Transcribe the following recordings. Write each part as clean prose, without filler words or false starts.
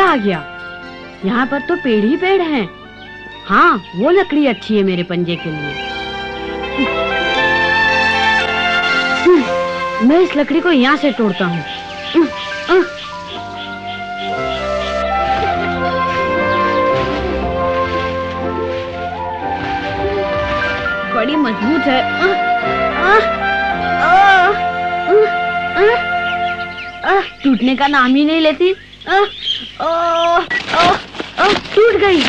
आ गया? यहाँ पर तो पेड़ ही पेड़ हैं। हाँ, वो लकड़ी अच्छी है मेरे पंजे के लिए। मैं इस लकड़ी को यहाँ से तोड़ता हूँ। बड़ी मजबूत है। टूटने का नाम ही नहीं लेती। टूट गई।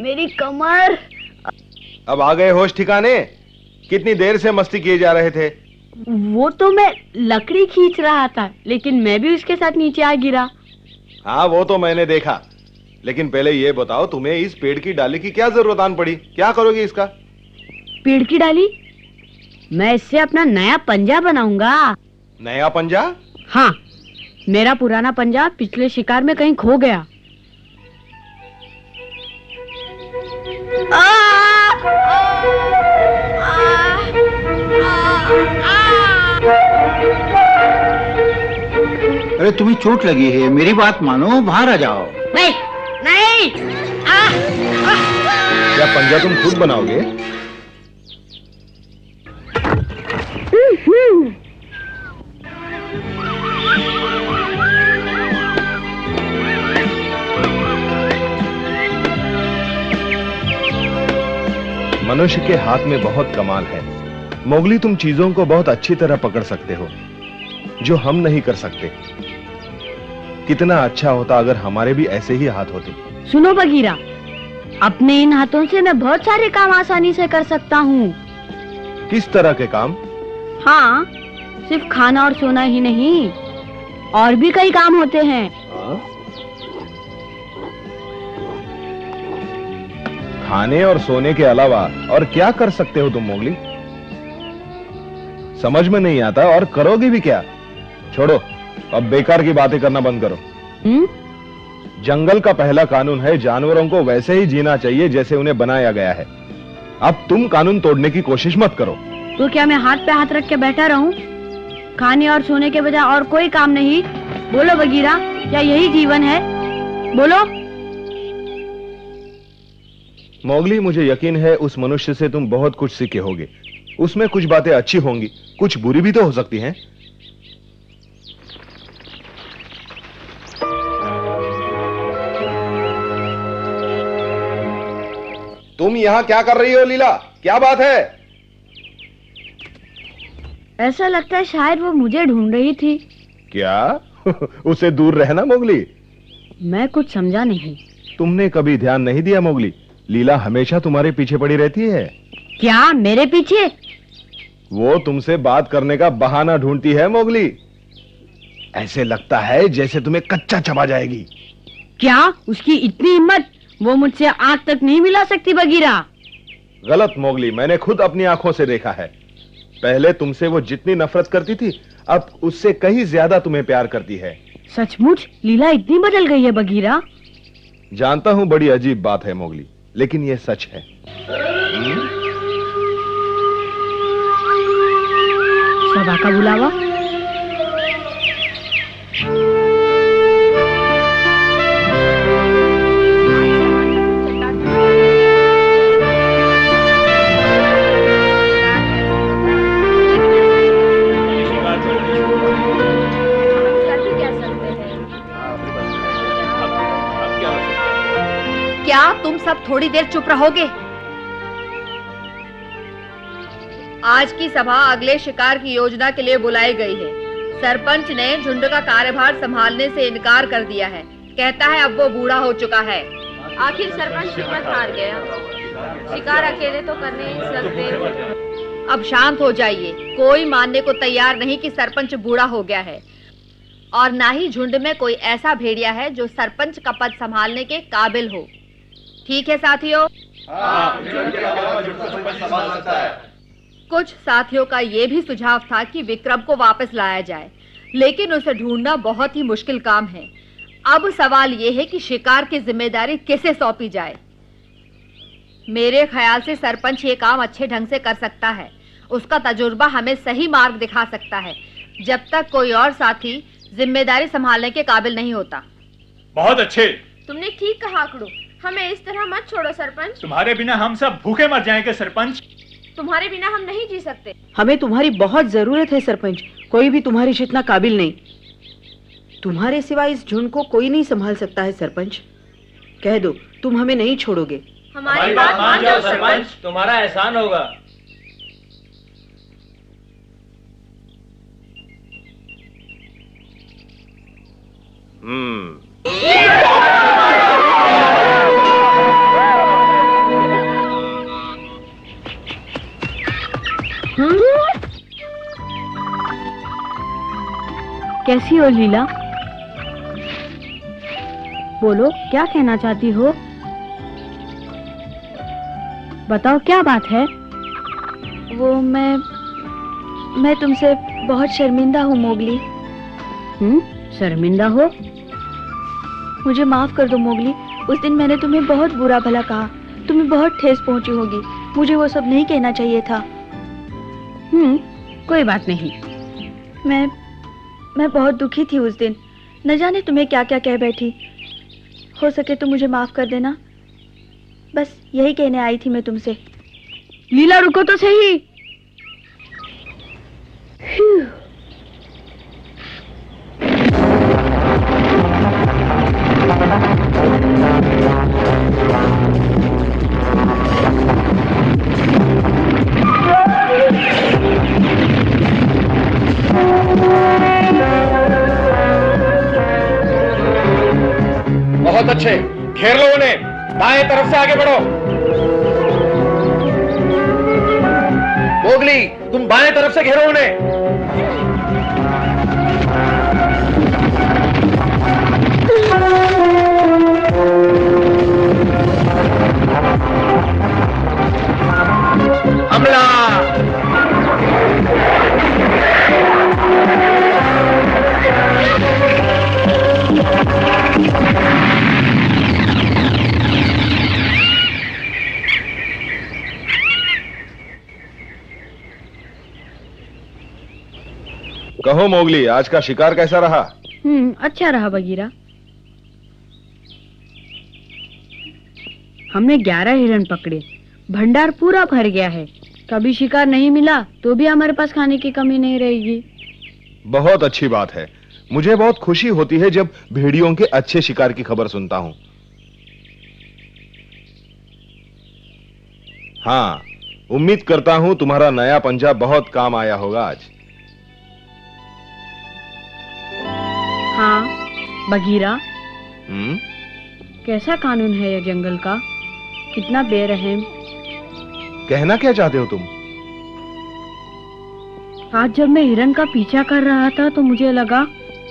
मेरी कमर। अब आ गए होश ठिकाने? कितनी देर से मस्ती किए जा रहे थे? वो तो मैं लकड़ी खींच रहा था, लेकिन मैं भी उसके साथ नीचे आ गिरा। हाँ, वो तो मैंने देखा, लेकिन पहले ये बताओ तुम्हें इस पेड़ की डाली की क्या जरूरत आन पड़ी? क्या करोगे इसका? पेड़ की डाली? मैं इससे अपना नया पंजा बनाऊंगा। नया पंजा? हाँ, मेरा पुराना पंजा पिछले शिकार में कहीं खो गया। अरे तुम्हें चोट लगी है, मेरी बात मानो, बाहर आ जाओ। नहीं, नहीं। क्या पंजा तुम खुद बनाओगे? मनुष्य के हाथ में बहुत कमाल है। मोगली, तुम चीजों को बहुत अच्छी तरह पकड़ सकते हो, जो हम नहीं कर सकते। कितना अच्छा होता अगर हमारे भी ऐसे ही हाथ होते। सुनो बगीरा, अपने इन हाथों से मैं बहुत सारे काम आसानी से कर सकता हूँ। किस तरह के काम? हाँ, सिर्फ खाना और सोना ही नहीं, और भी कई काम होते हैं। खाने और सोने के अलावा और क्या कर सकते हो तुम मोगली? समझ में नहीं आता, और करोगे भी क्या? छोड़ो, अब बेकार की बातें करना बंद करो। जंगल का पहला कानून है, जानवरों को वैसे ही जीना चाहिए जैसे उन्हें बनाया गया है। अब तुम कानून तोड़ने की कोशिश मत करो। तो क्या मैं हाथ पे हाथ रख के बैठा रहूं? खाने और सोने के बजाय और कोई काम नहीं? बोलो बगीरा, क्या यही जीवन है? बोलो। मोगली, मुझे यकीन है उस मनुष्य से तुम बहुत कुछ सीखे होगे। उसमें कुछ बातें अच्छी होंगी, कुछ बुरी भी तो हो सकती हैं। तुम यहां क्या कर रही हो लीला? क्या बात है? ऐसा लगता है शायद वो मुझे ढूंढ रही थी। क्या? उसे दूर रहना मोगली। मैं कुछ समझा नहीं। तुमने कभी ध्यान नहीं दिया मोगली, लीला हमेशा तुम्हारे पीछे पड़ी रहती है। क्या मेरे पीछे? वो तुमसे बात करने का बहाना ढूंढती है मोगली। ऐसे लगता है जैसे तुम्हें कच्चा चबा जाएगी। क्या उसकी इतनी हिम्मत? वो मुझसे आंख तक नहीं मिला सकती बगीरा। गलत मोगली, मैंने खुद अपनी आंखों से देखा है। पहले तुमसे वो जितनी नफरत करती थी, अब उससे कहीं ज्यादा तुम्हें प्यार करती है। सचमुच लीला इतनी बदल गई है बगीरा? जानता हूं बड़ी अजीब बात है मोगली, लेकिन यह सच है। सभा का बुलावा। क्या तुम सब थोड़ी देर चुप रहोगे? आज की सभा अगले शिकार की योजना के लिए बुलाई गई है। सरपंच ने झुंड का कार्यभार संभालने से इनकार कर दिया है। कहता है अब वो बूढ़ा हो चुका है। आखिर सरपंच हिम्मत हार गया। शिकार अकेले तो कर नहीं सकते। अब शांत हो जाइए। कोई मानने को तैयार नहीं कि सरपंच बूढ़ा हो गया है, और ना ही झुंड में कोई ऐसा भेड़िया है जो सरपंच का पद संभालने के काबिल हो। ठीक है साथियों? कुछ साथियों का यह भी सुझाव था कि विक्रम को वापस लाया जाए, लेकिन उसे ढूंढना बहुत ही मुश्किल काम है। अब सवाल यह है कि शिकार की जिम्मेदारी किसे सौंपी जाए। मेरे ख्याल से सरपंच ये काम अच्छे ढंग से कर सकता है, उसका तजुर्बा हमें सही मार्ग दिखा सकता है, जब तक कोई और साथी जिम्मेदारी संभालने के काबिल नहीं होता। बहुत अच्छे। तुमने ठीक कहा आकड़ू, हमें इस तरह मत छोड़ो सरपंच। तुम्हारे बिना हम सब भूखे मर जाएंगे सरपंच। तुम्हारे बिना हम नहीं जी सकते। हमें तुम्हारी बहुत जरूरत है सरपंच, कोई भी तुम्हारी जितना काबिल नहीं। तुम्हारे सिवा इस झुंड को कोई नहीं संभाल सकता है सरपंच। कह दो तुम हमें नहीं छोड़ोगे। हमारी बात मान जाओ सरपंच, तुम्हारा एहसान होगा। कैसी हो लीला? बोलो, क्या कहना चाहती हो? बताओ क्या बात है? वो मैं तुमसे बहुत शर्मिंदा हूँ मोगली। शर्मिंदा हो? मुझे माफ कर दो मोगली। उस दिन मैंने तुम्हें बहुत बुरा भला कहा, तुम्हें बहुत ठेस पहुंची होगी। मुझे वो सब नहीं कहना चाहिए था। कोई बात नहीं। मैं बहुत दुखी थी उस दिन, न जाने तुम्हें क्या क्या कह बैठी। हो सके तो मुझे माफ कर देना, बस यही कहने आई थी मैं तुमसे। लीला रुको तो सही। बहुत अच्छे, घेर लो उन्हें। दाएं तरफ से आगे बढ़ो। मोगली, तुम बाएं तरफ से घेरो उन्हें। हमला। कहो मोगली, आज का शिकार कैसा रहा? अच्छा रहा बगीरा। हमने 11 हिरण पकड़े, भंडार पूरा भर गया है। कभी शिकार नहीं मिला तो भी हमारे पास खाने की कमी नहीं रहेगी। बहुत अच्छी बात है। मुझे बहुत खुशी होती है जब भेड़ियों के अच्छे शिकार की खबर सुनता हूं। हाँ, उम्मीद करता हूं तुम्हारा नया पंजा बहुत काम आया होगा आज। हाँ बगीरा, कैसा कानून है यह जंगल का, कितना बेरहम। कहना क्या चाहते हो तुम? आज जब मैं हिरन का पीछा कर रहा था तो मुझे लगा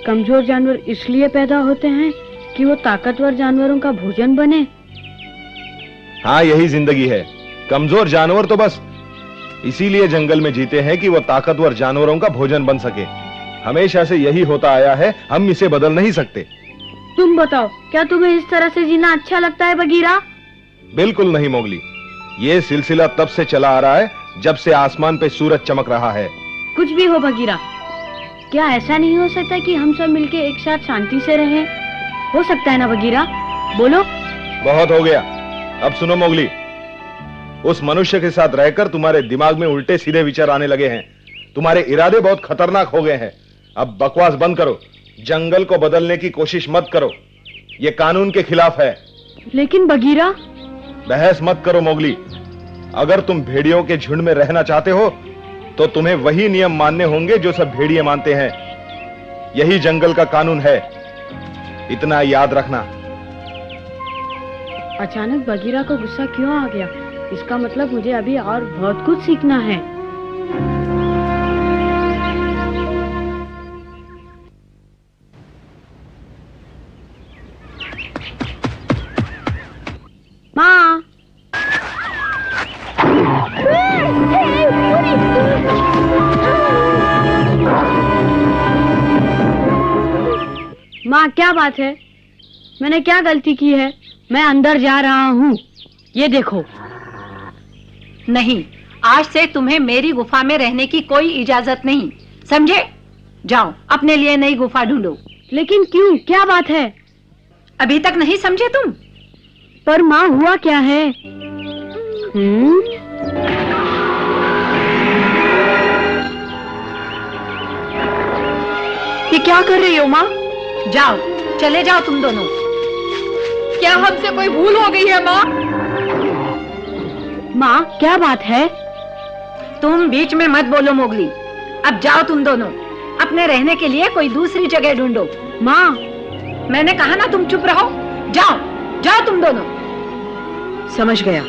कमजोर जानवर इसलिए पैदा होते हैं कि वो ताकतवर जानवरों का भोजन बने। हाँ, यही जिंदगी है। कमजोर जानवर तो बस इसीलिए जंगल में जीते हैं कि वो ताकतवर जानवरों का भोजन बन सके। हमेशा से यही होता आया है, हम इसे बदल नहीं सकते। तुम बताओ, क्या तुम्हें इस तरह से जीना अच्छा लगता है बगीरा? बिल्कुल नहीं मोगली, ये सिलसिला तब से चला आ रहा है जब से आसमान पे सूरज चमक रहा है। कुछ भी हो बगीरा, क्या ऐसा नहीं हो सकता कि हम सब मिलके एक साथ शांति से रहें? हो सकता है ना बगीरा? बोलो। बहुत हो गया, अब सुनो मोगली। उस मनुष्य के साथ रहकर तुम्हारे दिमाग में उल्टे सीधे विचार आने लगे हैं। तुम्हारे इरादे बहुत खतरनाक हो गए हैं। अब बकवास बंद करो, जंगल को बदलने की कोशिश मत करो, ये कानून के खिलाफ है। लेकिन बगीरा। बहस मत करो मोगली। अगर तुम भेड़ियों के झुंड में रहना चाहते हो तो तुम्हें वही नियम मानने होंगे जो सब भेड़िए मानते हैं। यही जंगल का कानून है, इतना याद रखना। अचानक बगीरा को गुस्सा क्यों आ गया? इसका मतलब मुझे अभी और बहुत कुछ सीखना है। माँ, माँ क्या बात है? मैंने क्या गलती की है? मैं अंदर जा रहा हूँ, ये देखो। नहीं, आज से तुम्हें मेरी गुफा में रहने की कोई इजाजत नहीं, समझे? जाओ अपने लिए नई गुफा ढूंढो। लेकिन क्यों, क्या बात है? अभी तक नहीं समझे तुम? पर माँ हुआ क्या है? ये क्या कर रही हो माँ? जाओ, चले जाओ तुम दोनों। क्या हमसे कोई भूल हो गई है माँ? माँ क्या बात है? तुम बीच में मत बोलो मोगली। अब जाओ तुम दोनों, अपने रहने के लिए कोई दूसरी जगह ढूंढो। माँ मैंने कहा ना तुम चुप रहो। जाओ जाओ तुम दोनों। समझ गया।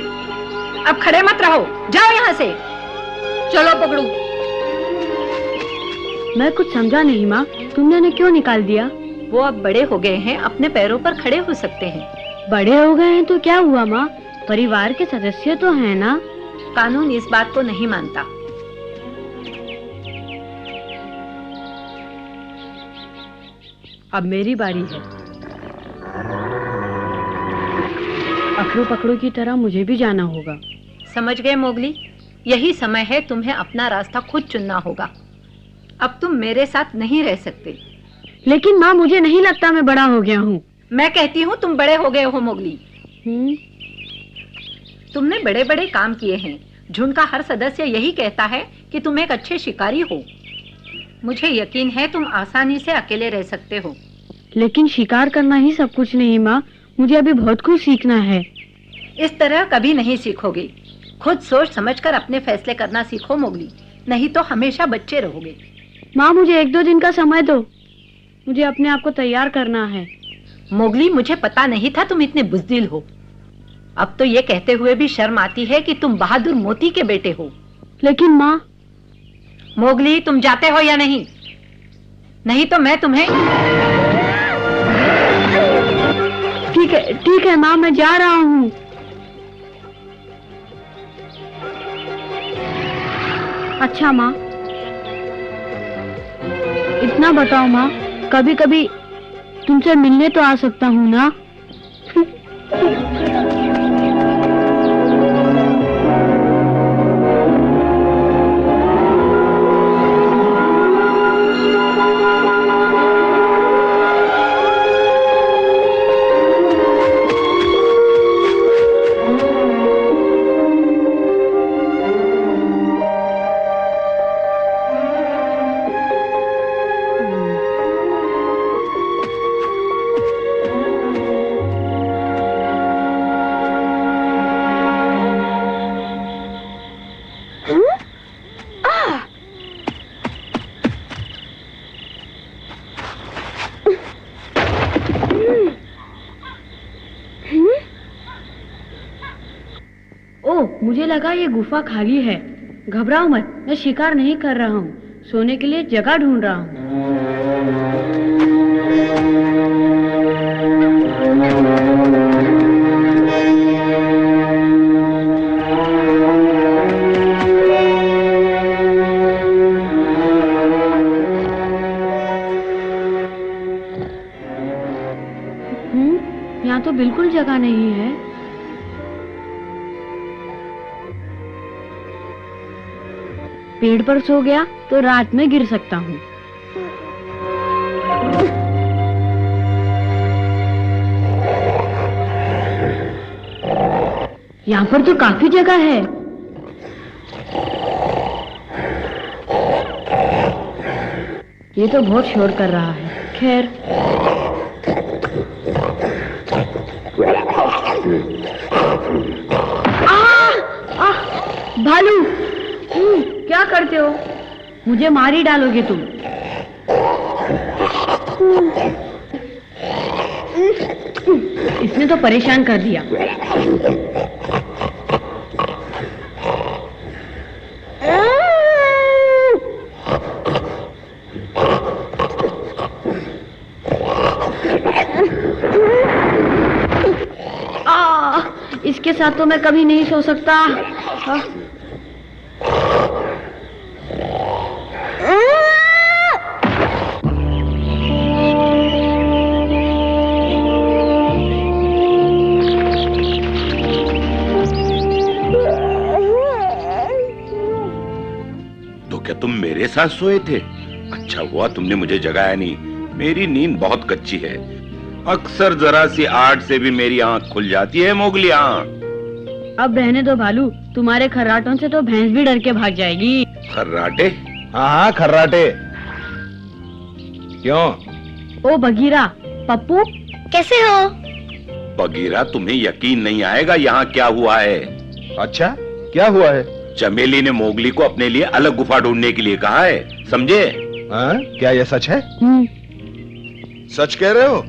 अब खड़े मत रहो, जाओ यहाँ से। चलो पकड़ू। मैं कुछ समझा नहीं माँ, तुमने उन्हें क्यों निकाल दिया? वो अब बड़े हो गए हैं, अपने पैरों पर खड़े हो सकते हैं। बड़े हो गए हैं तो क्या हुआ माँ, परिवार के सदस्य तो हैं ना। कानून इस बात को नहीं मानता। अब मेरी बारी है। अकड़ू पकड़ू की तरह मुझे भी जाना होगा। समझ गए मोगली? यही समय है तुम्हें अपना रास्ता खुद चुनना होगा। अब तुम मेरे साथ नहीं रह सकते। लेकिन माँ मुझे नहीं लगता मैं बड़ा हो गया हूँ। मैं कहती हूँ तुम बड़े हो गए हो मोगली। तुमने बड़े बड़े काम किए हैं। झुंड का हर सदस्य यही कहता है कि तुम एक अच्छे शिकारी हो। मुझे यकीन है तुम आसानी से अकेले रह सकते हो। लेकिन शिकार करना ही सब कुछ नहीं माँ, मुझे अभी बहुत कुछ सीखना है। इस तरह कभी नहीं सीखोगे। खुद सोच समझकर अपने फैसले करना सीखो मोगली, नहीं तो हमेशा बच्चे रहोगे। माँ मुझे 1-2 दिन का समय दो, मुझे अपने आप को तैयार करना है। मोगली मुझे पता नहीं था तुम इतने बुज़दिल हो। अब तो ये कहते हुए भी शर्म आती है कि तुम बहादुर मोती के बेटे हो। लेकिन माँ। मोगली तुम जाते हो या नहीं? नहीं तो मैं तुम्हें। ठीक है माँ, मैं जा रहा हूँ। अच्छा माँ, इतना बताओ माँ, कभी कभी तुमसे मिलने तो आ सकता हूँ ना? मुझे लगा ये गुफा खाली है। घबराओ मत, मैं शिकार नहीं कर रहा हूँ, सोने के लिए जगह ढूंढ रहा हूँ। यहाँ तो बिल्कुल जगह नहीं है। पेड़ पर सो गया तो रात में गिर सकता हूँ। यहाँ पर तो काफी जगह है। ये तो बहुत शोर कर रहा है। खैर भालू, क्या करते हो? मुझे मार ही डालोगे तुम। इसने तो परेशान कर दिया। इसके साथ तो मैं कभी नहीं सो सकता। तुम मेरे साथ सोए थे? अच्छा हुआ तुमने मुझे जगाया नहीं, मेरी नींद बहुत कच्ची है। अक्सर जरा सी आड़ से भी मेरी आंख खुल जाती है मोगली। अब रहने दो भालू, तुम्हारे खर्राटों से तो भैंस भी डर के भाग जाएगी। खर्राटे? हाँ हाँ खर्राटे। क्यों? ओ बगीरा, पप्पू कैसे हो? बगीरा, तुम्हें यकीन नहीं आएगा यहाँ क्या हुआ है। अच्छा क्या हुआ है? चमेली ने मोगली को अपने लिए अलग गुफा ढूंढने के लिए कहा है, समझे? हाँ, क्या यह सच है? सच कह रहे हो?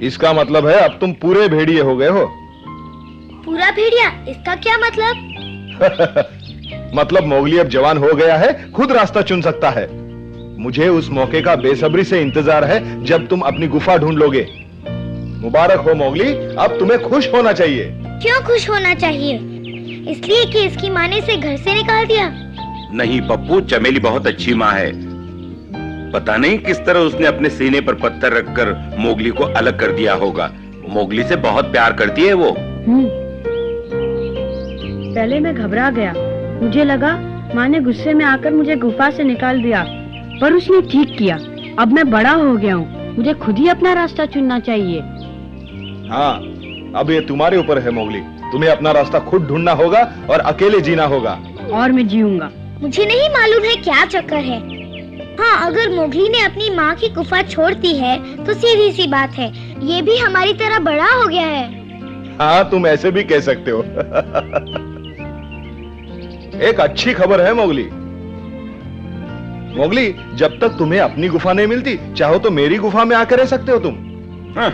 इसका मतलब है अब तुम पूरे भेड़िए हो गए हो। पूरा भेड़िया? इसका क्या मतलब? मतलब मोगली अब जवान हो गया है, खुद रास्ता चुन सकता है। मुझे उस मौके का बेसब्री से इंतजार है जब तुम अपनी गुफा ढूंढ लोगे। मुबारक हो मोगली, अब तुम्हें खुश होना चाहिए। क्यों खुश होना चाहिए? इसलिए कि इसकी माँ ने इसे घर से निकाल दिया? नहीं पप्पू, चमेली बहुत अच्छी माँ है। पता नहीं किस तरह उसने अपने सीने पर पत्थर रखकर मोगली को अलग कर दिया होगा। मोगली से बहुत प्यार करती है वो। पहले मैं घबरा गया, मुझे लगा माँ ने गुस्से में आकर मुझे गुफा से निकाल दिया, पर उसने ठीक किया। अब मैं बड़ा हो गया हूँ, मुझे खुद ही अपना रास्ता चुनना चाहिए। हाँ, अब ये तुम्हारे ऊपर है मोगली, तुम्हें अपना रास्ता खुद ढूंढना होगा और अकेले जीना होगा। और मैं जीऊंगा। मुझे नहीं मालूम है क्या चक्कर है। हाँ, अगर मोगली ने अपनी माँ की गुफा छोड़ दी है तो सीधी सी बात है, ये भी हमारी तरह बड़ा हो गया है। हाँ, तुम ऐसे भी कह सकते हो। एक अच्छी खबर है मोगली। मोगली, जब तक तुम्हें अपनी गुफा नहीं मिलती, चाहो तो मेरी गुफा में आकर रह सकते हो तुम। हाँ,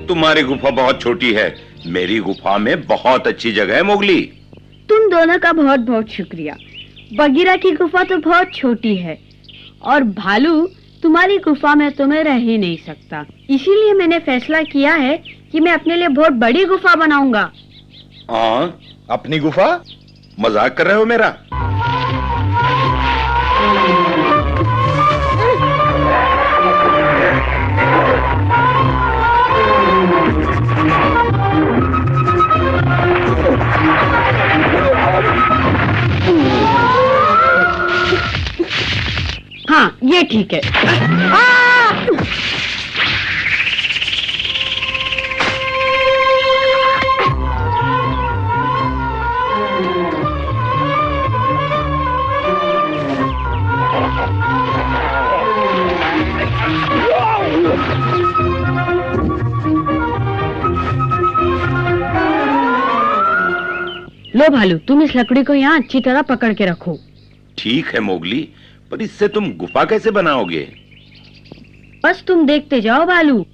तुम्हारी गुफा बहुत छोटी है, मेरी गुफा में बहुत अच्छी जगह है मोगली। तुम दोनों का बहुत बहुत शुक्रिया। बगीरा की गुफा तो बहुत छोटी है और भालू, तुम्हारी गुफा में तुम्हें रह ही नहीं सकता। इसीलिए मैंने फैसला किया है कि मैं अपने लिए बहुत बड़ी गुफा बनाऊंगा। हाँ, अपनी गुफा? मजाक कर रहे हो मेरा? हाँ, ये ठीक है। लो भालू, तुम इस लकड़ी को यहाँ अच्छी तरह पकड़ के रखो। ठीक है मोगली, पर इससे तुम गुफा कैसे बनाओगे? बस तुम देखते जाओ भालू।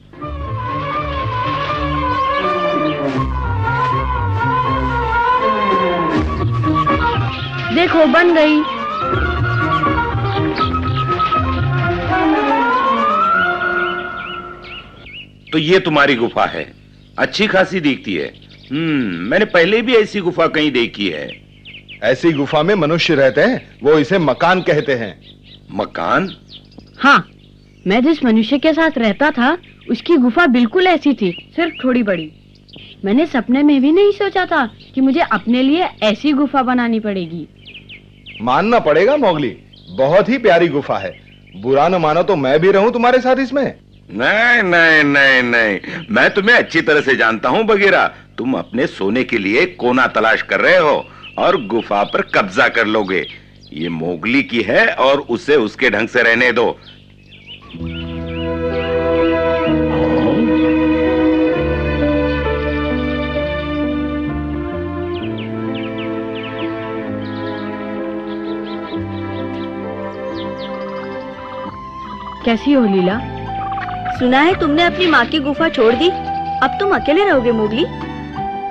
देखो, बन गई। तो ये तुम्हारी गुफा है, अच्छी खासी दिखती है। मैंने पहले भी ऐसी गुफा कहीं देखी है। ऐसी गुफा में मनुष्य रहते हैं, वो इसे मकान कहते हैं। मकान? हाँ, मैं जिस मनुष्य के साथ रहता था उसकी गुफा बिल्कुल ऐसी थी, सिर्फ थोड़ी बड़ी। मैंने सपने में भी नहीं सोचा था कि मुझे अपने लिए ऐसी गुफा बनानी पड़ेगी। मानना पड़ेगा मोगली, बहुत ही प्यारी गुफा है। बुरा न मानो तो मैं भी रहूं तुम्हारे साथ इसमें। नहीं नहीं नहीं नहीं, मैं तुम्हें अच्छी तरह से जानता हूँ बगीरा। तुम अपने सोने के लिए कोना तलाश कर रहे हो और गुफा पर कब्जा कर लोगे। ये मोगली की है और उसे उसके ढंग से रहने दो। कैसी हो लीला? सुना है तुमने अपनी माँ की गुफा छोड़ दी, अब तुम अकेले रहोगे मोगली?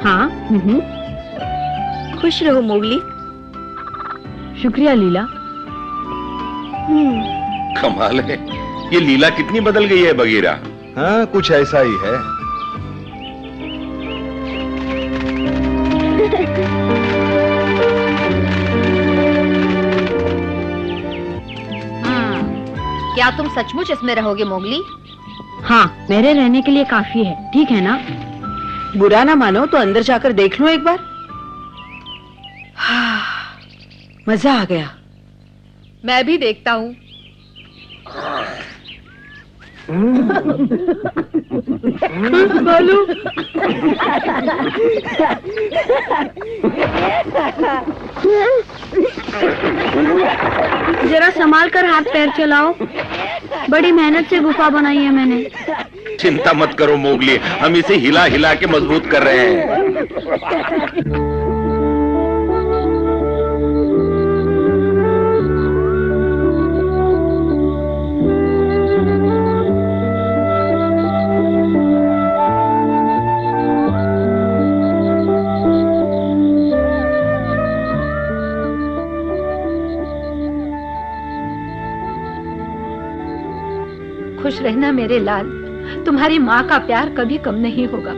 हाँ। खुश रहो मोगली। शुक्रिया लीला। कमाल है, ये लीला कितनी बदल गई है बगीरा। हाँ, कुछ ऐसा ही है। क्या तुम सचमुच इसमें रहोगे मोगली? हाँ, मेरे रहने के लिए काफी है, ठीक है ना? बुरा ना मानो तो अंदर जाकर देख लो एक बार। हाँ। मजा आ गया। मैं भी देखता हूँ। भालू, जरा संभाल कर हाथ पैर चलाओ। बड़ी मेहनत से गुफा बनाई है मैंने। चिंता मत करो मोगली, हम इसे हिला हिला के मजबूत कर रहे हैं। खुश रहना मेरे लाल, तुम्हारी माँ का प्यार कभी कम नहीं होगा।